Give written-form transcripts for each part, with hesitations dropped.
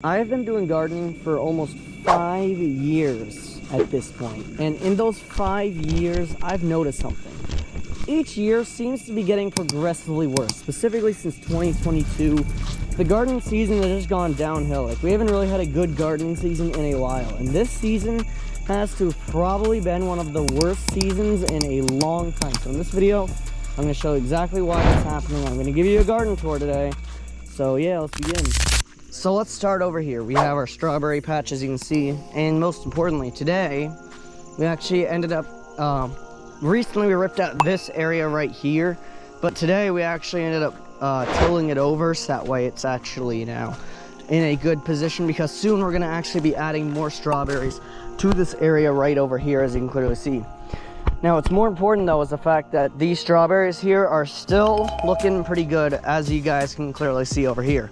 I've been doing gardening for almost 5 years at this point, and in those 5 years, I've noticed something. Each year seems to be getting progressively worse, specifically since 2022. The gardening season has just gone downhill. Like, we haven't really had a good gardening season in a while, and this season has to have probably been one of the worst seasons in a long time. So in this video, I'm going to show you exactly why that's happening. I'm going to give you a garden tour today. So yeah, let's begin. So let's start over here. We have our strawberry patch, as you can see, and most importantly, today we actually ended up recently we ripped out this area right here, but today we actually ended up tilling it over so that way it's actually now in a good position, because soon we're going to actually be adding more strawberries to this area right over here, as you can clearly see. Now, what's more important though is the fact that these strawberries here are still looking pretty good, as you guys can clearly see over here.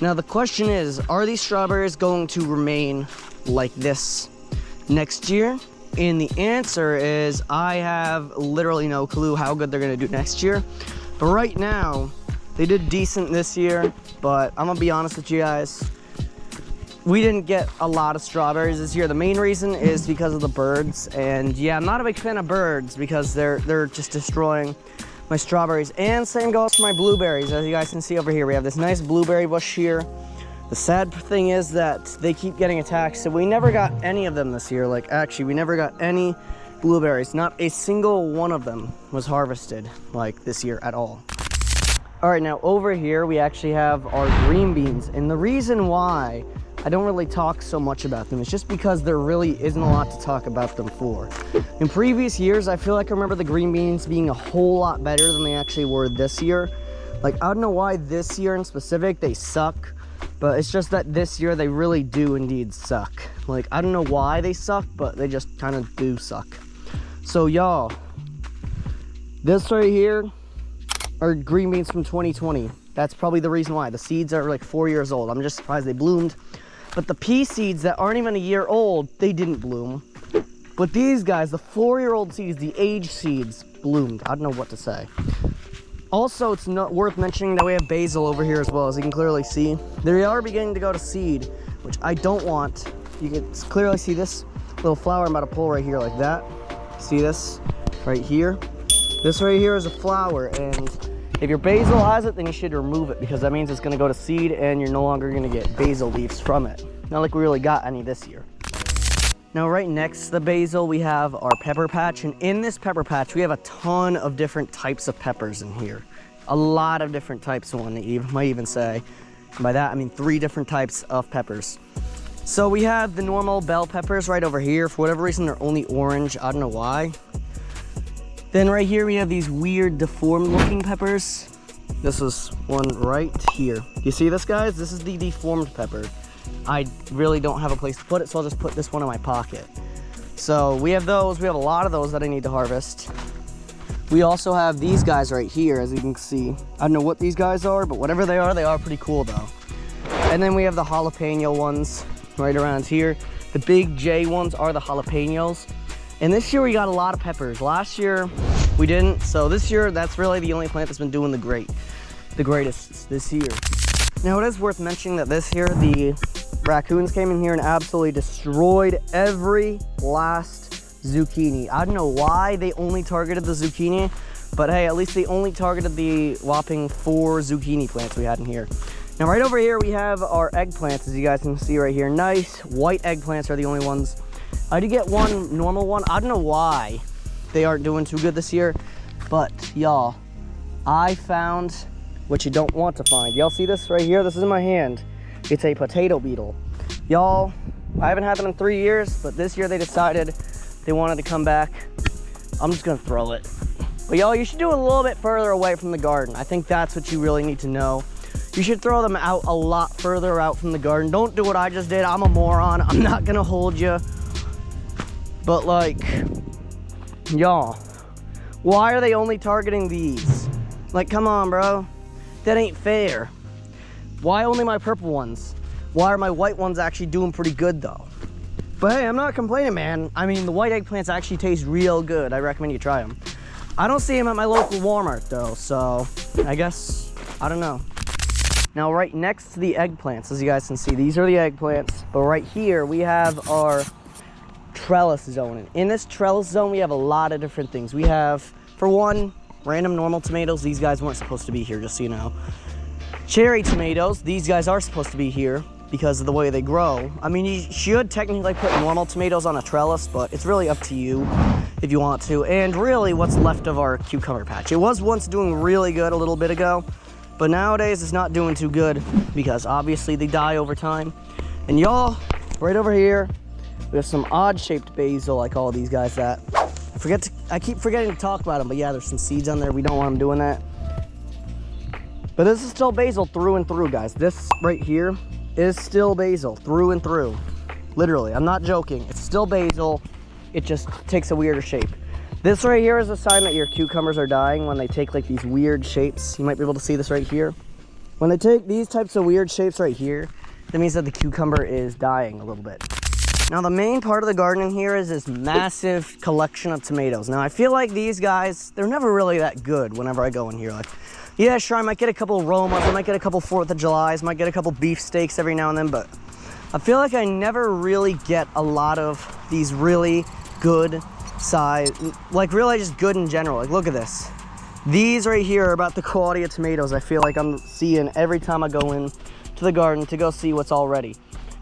Now the question is, are these strawberries going to remain like this next year? And the answer is, I have literally no clue how good they're gonna do next year. But right now, they did decent this year, but I'm gonna be honest with you guys, we didn't get a lot of strawberries this year. The main reason is because of the birds, and yeah, I'm not a big fan of birds because they're just destroying my strawberries. And same goes for my blueberries. As you guys can see over here, we have this nice blueberry bush here. The sad thing is that they keep getting attacked, so we never got any of them this year. Like, actually, we never got any blueberries. Not a single one of them was harvested like this year at all. All right, now over here we actually have our green beans, and the reason why I don't really talk so much about them is just because there really isn't a lot to talk about them for. In previous years, I feel like I remember the green beans being a whole lot better than they actually were this year. Like, I don't know why this year in specific they suck, but it's just that this year they really do indeed suck. Like, I don't know why they suck, but they just kind of do suck. So y'all, this right here are green beans from 2020. That's probably the reason why. The seeds are like 4 years old. I'm just surprised they bloomed. But the pea seeds that aren't even a year old, they didn't bloom. But these guys, the 4-year-old seeds, the aged seeds, bloomed. I don't know what to say. Also, it's not worth mentioning that we have basil over here as well. As you can clearly see, they are beginning to go to seed, which I don't want. You can clearly see this little flower I'm about to pull right here like that. See this right here? This right here is a flower, and if your basil has it, then you should remove it, because that means it's going to go to seed and you're no longer going to get basil leaves from it. Not like we really got any this year. Now, right next to the basil, we have our pepper patch, and in this pepper patch, we have a ton of different types of peppers in here. A lot of different types, one might even say. And by that, I mean 3 different types of peppers. So we have the normal bell peppers right over here. For whatever reason, they're only orange. I don't know why. Then right here, we have these weird deformed looking peppers. This is one right here. You see this, guys? This is the deformed pepper. I really don't have a place to put it, so I'll just put this one in my pocket. So we have those. We have a lot of those that I need to harvest. We also have these guys right here, as you can see. I don't know what these guys are, but whatever they are pretty cool though. And then we have the jalapeno ones right around here. The big J ones are the jalapenos. And this year we got a lot of peppers. Last year we didn't, so this year that's really the only plant that's been doing the greatest this year. Now, it is worth mentioning that this year the raccoons came in here and absolutely destroyed every last zucchini. I don't know why they only targeted the zucchini, but hey, at least they only targeted the whopping 4 zucchini plants we had in here. Now, right over here we have our eggplants, as you guys can see right here. Nice white eggplants are the only ones. I did get one normal one. I don't know why they aren't doing too good this year, but y'all, I found what you don't want to find. Y'all see this right here? This is in my hand. It's a potato beetle. Y'all, I haven't had them in 3 years, but this year they decided they wanted to come back. I'm just gonna throw it. But y'all, you should do it a little bit further away from the garden. I think that's what you really need to know. You should throw them out a lot further out from the garden. Don't do what I just did. I'm a moron. I'm not gonna hold you. But like, y'all, why are they only targeting these? Like, come on, bro. That ain't fair. Why only my purple ones? Why are my white ones actually doing pretty good though? But hey, I'm not complaining, man. I mean, the white eggplants actually taste real good. I recommend you try them. I don't see them at my local Walmart though, so I guess, I don't know. Now right next to the eggplants, as you guys can see, these are the eggplants. But right here we have our trellis zone. And in this trellis zone, we have a lot of different things. We have, for one, random normal tomatoes. These guys weren't supposed to be here, just so you know. Cherry tomatoes, these guys are supposed to be here because of the way they grow. I mean, you should technically put normal tomatoes on a trellis, but it's really up to you if you want to. And really what's left of our cucumber patch. It was once doing really good a little bit ago, but nowadays it's not doing too good because obviously they die over time. And y'all, right over here, we have some odd shaped basil. I call these guys that. I keep forgetting to talk about them, but yeah, there's some seeds on there. We don't want them doing that. But this is still basil through and through, guys. This right here is still basil through and through. Literally, I'm not joking. It's still basil. It just takes a weirder shape. This right here is a sign that your cucumbers are dying when they take like these weird shapes. You might be able to see this right here. When they take these types of weird shapes right here, that means that the cucumber is dying a little bit. Now the main part of the garden here is this massive collection of tomatoes. Now I feel like these guys, they're never really that good whenever I go in here. Like, yeah, sure, I might get a couple Romas, I might get a couple 4th of Julys, might get a couple beefsteaks every now and then, but I feel like I never really get a lot of these really good size, like really just good in general. Like, look at this. These right here are about the quality of tomatoes I feel like I'm seeing every time I go in to the garden to go see what's all ready.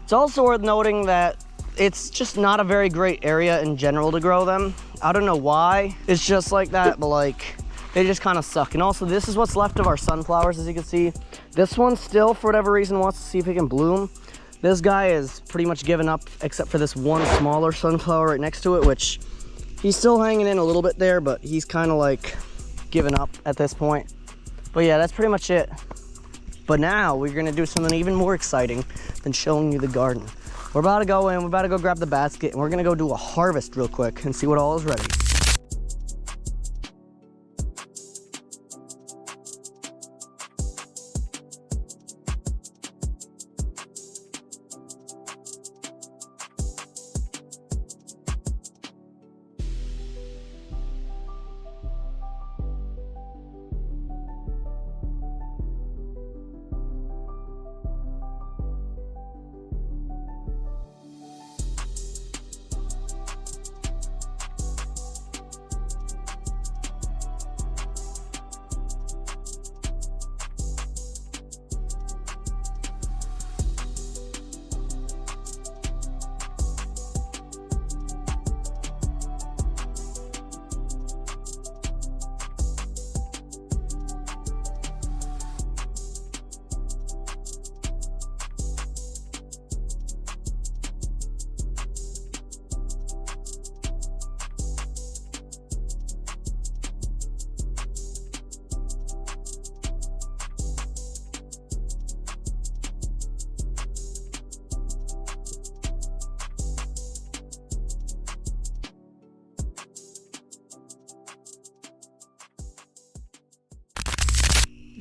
It's also worth noting that it's just not a very great area in general to grow them. I don't know why. It's just like that, but like, they just kind of suck. And also, this is what's left of our sunflowers, as you can see. This one still, for whatever reason, wants to see if it can bloom. This guy is pretty much given up, except for this one smaller sunflower right next to it, which he's still hanging in a little bit there, but he's kind of like given up at this point. But yeah, that's pretty much it. But now we're gonna do something even more exciting than showing you the garden. We're about to go in, we're about to go grab the basket, and we're gonna go do a harvest real quick and see what all is ready.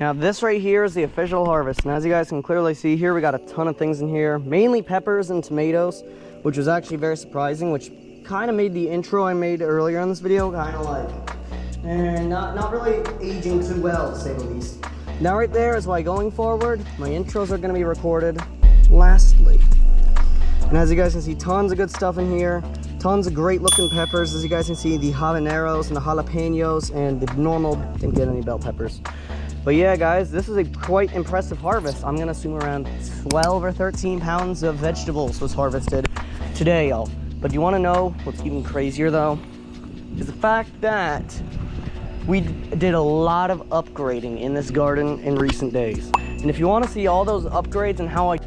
Now this right here is the official harvest, and as you guys can clearly see here, we got a ton of things in here, mainly peppers and tomatoes, which was actually very surprising, which kind of made the intro I made earlier in this video kind of like, not really aging too well, to say the least. Now right there is why going forward, my intros are going to be recorded lastly. And as you guys can see, tons of good stuff in here. Tons of great looking peppers. As you guys can see, the habaneros and the jalapenos and the normal, didn't get any bell peppers. But yeah, guys, this is a quite impressive harvest. I'm gonna assume around 12 or 13 pounds of vegetables was harvested today, y'all. But you wanna know what's even crazier though? Is the fact that we did a lot of upgrading in this garden in recent days. And if you wanna see all those upgrades and how I